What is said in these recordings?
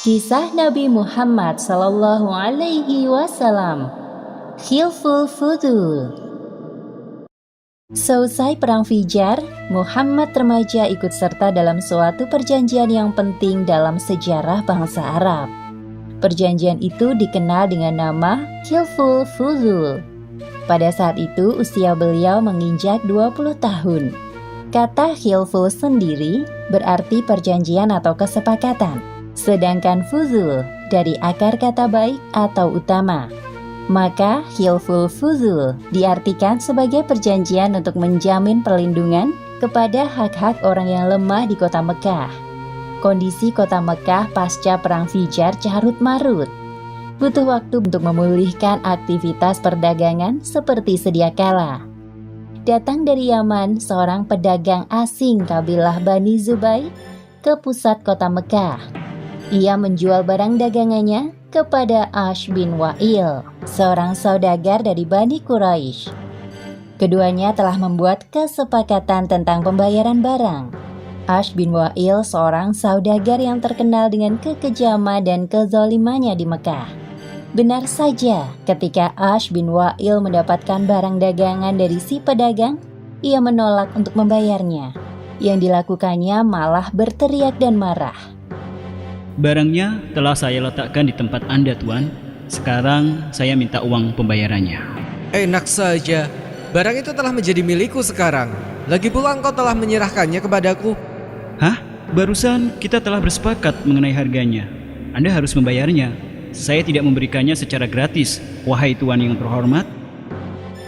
Kisah Nabi Muhammad Sallallahu Alaihi Wasallam. Khilful Fudul. Selesai perang Fijar, Muhammad remaja ikut serta dalam suatu perjanjian yang penting dalam sejarah bangsa Arab. Perjanjian itu dikenal dengan nama Khilful Fudul. Pada saat itu usia beliau menginjak 20 tahun. Kata Khilful sendiri berarti perjanjian atau kesepakatan. Sedangkan fuzul dari akar kata baik atau utama. Maka khilful fuzul diartikan sebagai perjanjian untuk menjamin perlindungan kepada hak-hak orang yang lemah di kota Mekah. Kondisi kota Mekah pasca perang Fijar carut marut. Butuh waktu untuk memulihkan aktivitas perdagangan seperti sedia kala. Datang dari Yaman seorang pedagang asing kabilah Bani Zubair ke pusat kota Mekah. Ia menjual barang dagangannya kepada Ash bin Wa'il, seorang saudagar dari Bani Quraisy. Keduanya telah membuat kesepakatan tentang pembayaran barang. Ash bin Wa'il seorang saudagar yang terkenal dengan kekejaman dan kezalimannya di Mekah. Benar saja, ketika Ash bin Wa'il mendapatkan barang dagangan dari si pedagang, ia menolak untuk membayarnya. Yang dilakukannya malah berteriak dan marah. Barangnya telah saya letakkan di tempat Anda, Tuan. Sekarang saya minta uang pembayarannya. Enak saja. Barang itu telah menjadi milikku sekarang. Lagi pula engkau telah menyerahkannya kepadaku. Hah? Barusan kita telah bersepakat mengenai harganya. Anda harus membayarnya. Saya tidak memberikannya secara gratis, wahai Tuan yang terhormat.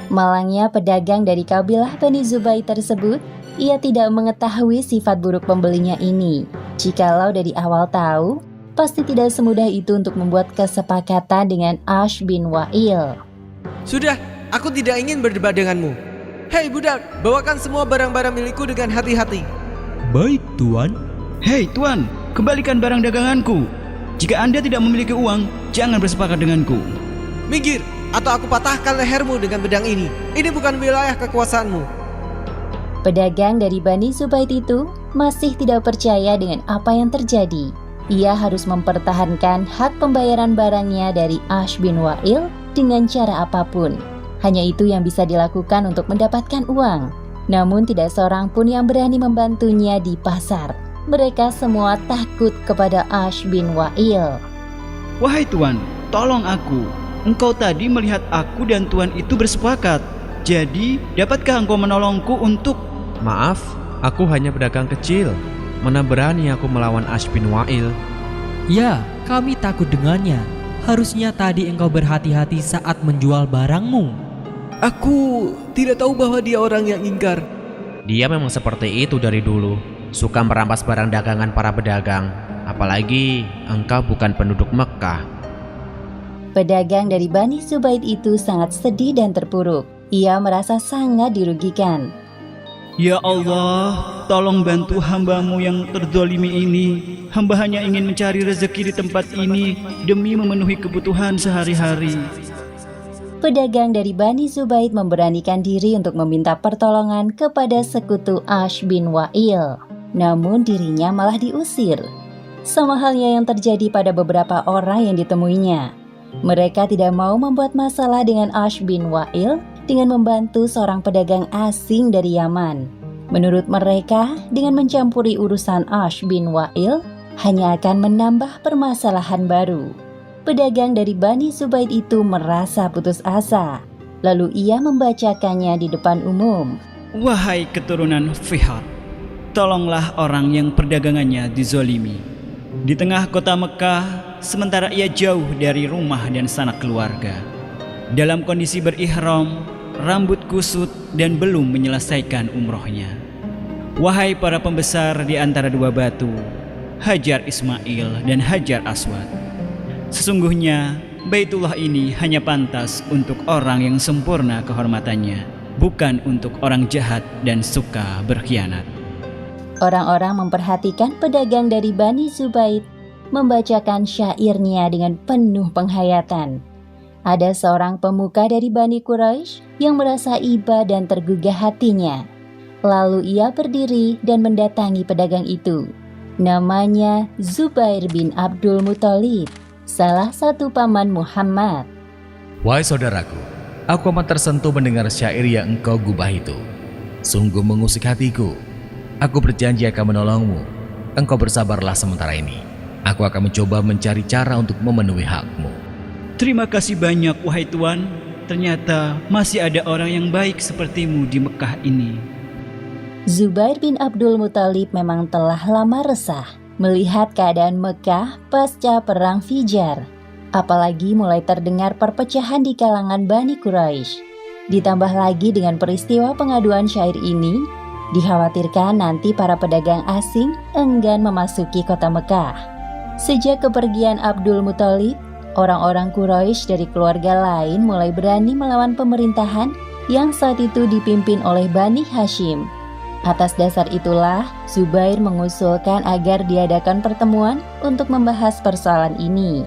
Malangnya pedagang dari kabilah Bani Zubair tersebut, ia tidak mengetahui sifat buruk pembelinya ini. Jikalau dari awal tahu, pasti tidak semudah itu untuk membuat kesepakatan dengan Ash bin Wa'il. Sudah, aku tidak ingin berdebat denganmu. Hei budak, bawakan semua barang-barang milikku dengan hati-hati. Baik, Tuan. Hei Tuan, kembalikan barang daganganku. Jika Anda tidak memiliki uang, jangan bersepakat denganku. Minggir, atau aku patahkan lehermu dengan pedang ini. Ini bukan wilayah kekuasaanmu. Pedagang dari Bani Zubair itu masih tidak percaya dengan apa yang terjadi. Ia harus mempertahankan hak pembayaran barangnya dari Ash bin Wa'il dengan cara apapun. Hanya itu yang bisa dilakukan untuk mendapatkan uang. Namun tidak seorang pun yang berani membantunya di pasar. Mereka semua takut kepada Ash bin Wa'il. Wahai Tuan, tolong aku. Engkau tadi melihat aku dan Tuan itu bersepakat. Jadi, dapatkah engkau menolongku untuk... Maaf, aku hanya pedagang kecil. Mana berani aku melawan Ash bin Wa'il? Ya, kami takut dengannya. Harusnya tadi engkau berhati-hati saat menjual barangmu. Aku tidak tahu bahwa dia orang yang ingkar. Dia memang seperti itu dari dulu. Suka merampas barang dagangan para pedagang. Apalagi engkau bukan penduduk Mekah. Pedagang dari Bani Zubair itu sangat sedih dan terpuruk. Ia merasa sangat dirugikan. Ya Allah, tolong bantu hamba-Mu yang terzolimi ini. Hamba hanya ingin mencari rezeki di tempat ini demi memenuhi kebutuhan sehari-hari. Pedagang dari Bani Zubair memberanikan diri untuk meminta pertolongan kepada sekutu Ash bin Wa'il. Namun dirinya malah diusir. Sama halnya yang terjadi pada beberapa orang yang ditemuinya. Mereka tidak mau membuat masalah dengan Ash bin Wa'il dengan membantu seorang pedagang asing dari Yaman. Menurut mereka, dengan mencampuri urusan Ash bin Wa'il hanya akan menambah permasalahan baru. Pedagang dari Bani Zubair itu merasa putus asa. Lalu ia membacakannya di depan umum. Wahai keturunan Fihr, tolonglah orang yang perdagangannya dizolimi. Di tengah kota Mekah, sementara ia jauh dari rumah dan sanak keluarga. Dalam kondisi berihram, rambut kusut dan belum menyelesaikan umrohnya. Wahai para pembesar di antara dua batu, Hajar Ismail dan Hajar Aswad, sesungguhnya Baitullah ini hanya pantas untuk orang yang sempurna kehormatannya, bukan untuk orang jahat dan suka berkhianat. Orang-orang memperhatikan pedagang dari Bani Zubair membacakan syairnya dengan penuh penghayatan. Ada seorang pemuka dari Bani Quraisy yang merasa iba dan tergugah hatinya. Lalu ia berdiri dan mendatangi pedagang itu. Namanya Zubair bin Abdul Muthalib, salah satu paman Muhammad. Wahai saudaraku, aku amat tersentuh mendengar syair yang engkau gubah itu. Sungguh mengusik hatiku. Aku berjanji akan menolongmu. Engkau bersabarlah sementara ini. Aku akan mencoba mencari cara untuk memenuhi hakmu. Terima kasih banyak wahai Tuan. Ternyata masih ada orang yang baik sepertimu di Mekah ini. Zubair bin Abdul Muthalib memang telah lama resah melihat keadaan Mekah pasca perang Fijar. Apalagi mulai terdengar perpecahan di kalangan Bani Quraisy. Ditambah lagi dengan peristiwa pengaduan syair ini, dikhawatirkan nanti para pedagang asing enggan memasuki kota Mekah. Sejak kepergian Abdul Muthalib, orang-orang Quraisy dari keluarga lain mulai berani melawan pemerintahan yang saat itu dipimpin oleh Bani Hashim. Atas dasar itulah, Zubair mengusulkan agar diadakan pertemuan untuk membahas persoalan ini.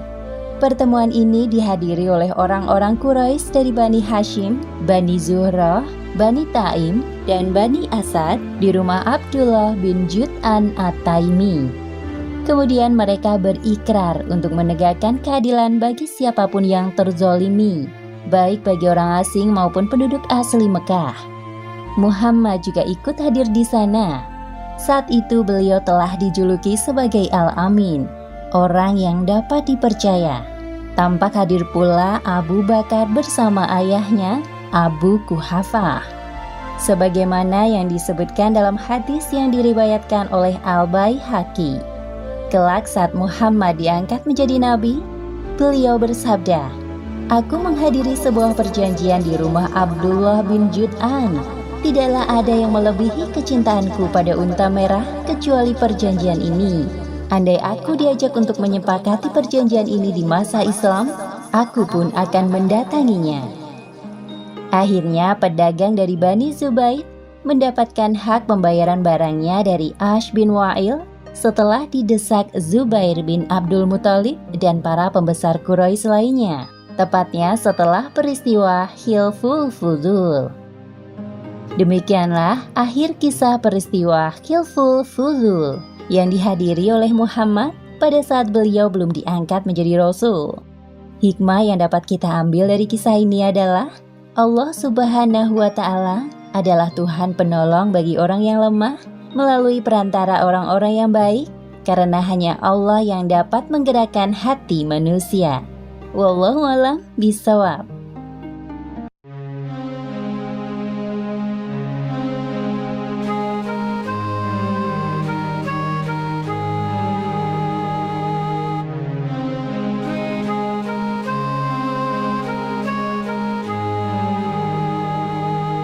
Pertemuan ini dihadiri oleh orang-orang Quraisy dari Bani Hashim, Bani Zuhrah, Bani Taim, dan Bani Asad di rumah Abdullah bin Jud'an At-Taimi. Kemudian mereka berikrar untuk menegakkan keadilan bagi siapapun yang terzolimi, baik bagi orang asing maupun penduduk asli Mekah. Muhammad juga ikut hadir di sana. Saat itu beliau telah dijuluki sebagai Al-Amin, orang yang dapat dipercaya. Tampak hadir pula Abu Bakar bersama ayahnya, Abu Quhafah. Sebagaimana yang disebutkan dalam hadis yang diriwayatkan oleh Al-Baihaqi. Kelak saat Muhammad diangkat menjadi nabi, beliau bersabda, "Aku menghadiri sebuah perjanjian di rumah Abdullah bin Jud'an. Tidaklah ada yang melebihi kecintaanku pada unta merah kecuali perjanjian ini. Andai aku diajak untuk menyepakati perjanjian ini di masa Islam, aku pun akan mendatanginya." Akhirnya pedagang dari Bani Zubair mendapatkan hak pembayaran barangnya dari Ash bin Wa'il setelah didesak Zubair bin Abdul Muthalib dan para pembesar Quraisy lainnya, tepatnya setelah peristiwa Hilful Fudul. Demikianlah akhir kisah peristiwa Hilful Fudul yang dihadiri oleh Muhammad pada saat beliau belum diangkat menjadi Rasul. Hikmah yang dapat kita ambil dari kisah ini adalah Allah Subhanahu wa Ta'ala adalah Tuhan penolong bagi orang yang lemah melalui perantara orang-orang yang baik, karena hanya Allah yang dapat menggerakkan hati manusia. Wallahu a'lam bishawab.